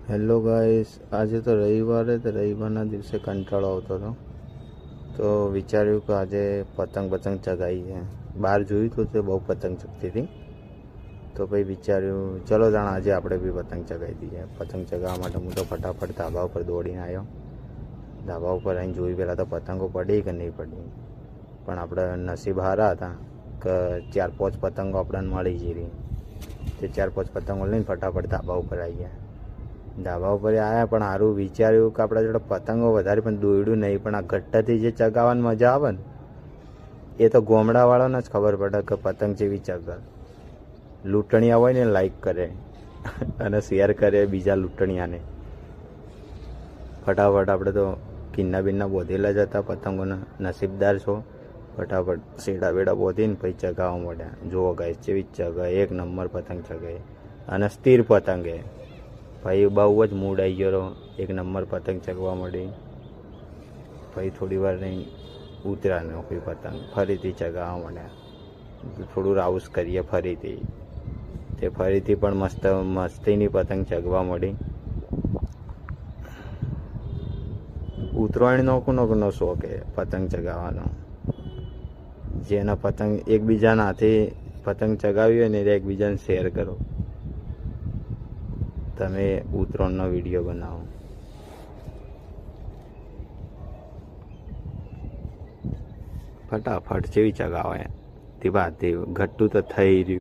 Hello guys, આજે તો રવિવારે તો રવિવારના દિવસે કંટાળો આવતો હતો તો વિચાર્યું કે આજે પતંગ ચગાવી છે. બહાર જોયું તો તે બહુ પતંગ ચગતી હતી તો પછી વિચાર્યું ચલો જાણ આજે આપણે બી પતંગ ચગાવી દઈએ. પતંગ ચગાવવા માટે હું તો ફટાફટ ધાબા ઉપર દોડીને આવ્યો. ધાબા ઉપર આવીને જોયું પહેલાં તો પતંગો પડી કે નહીં પડી, પણ આપણે નસીબ હારા હતા કે 4-5 પતંગો આપણને મળી જઈ. તે 4-5 પતંગો લઈને ફટાફટ ધાબા ઉપર આવી ગયા. ધાબા ઉપર આવ્યા પણ સારું વિચાર્યું કે આપણા જોડે પતંગો વધારે પણ દોડ્યું નહીં, પણ આ ગટ્ટાથી જે ચગાવવાની મજા આવે ને એ તો ગામડાવાળાને જ ખબર પડે કે પતંગ જેવી ચગે. લૂંટણીયા હોય ને લાઈક કરે અને શેર કરે બીજા લૂંટણીયાને. ફટાફટ આપણે તો કિન્ના બિન્ના બોધેલા જ હતા પતંગોને, નસીબદાર છો. ફટાફટ શેડા બેડા બોધીને પછી ચગાવવા માંડ્યા. જુઓ ગાઈસ જેવી ચગે, એક નંબર પતંગ ચગે અને સ્થિર પતંગે. ભાઈ બહુ જ મૂડ આવી ગયો, એક નંબર પતંગ ચગવા મળી. પછી થોડી વાર નહીં ઉતરા નોખી પતંગ, ફરીથી ચગાવવા માંડ્યા. થોડું રાઉસ કરીએ ફરીથી, તે ફરીથી પણ મસ્તીની પતંગ ચગવા મળી. ઉત્તરાયણ નોખું શોખ એ પતંગ ચગાવવાનો. જેના પતંગ એકબીજાના હાથે પતંગ ચગાવી હોય ને એ એકબીજાને શેર કરો. તમે ઉત્તરાયણનો વિડીયો બનાવો. ફટાફટ જેવી ચગાવે તે વાત ઘટ્ટું તો થઈ રહ્યું.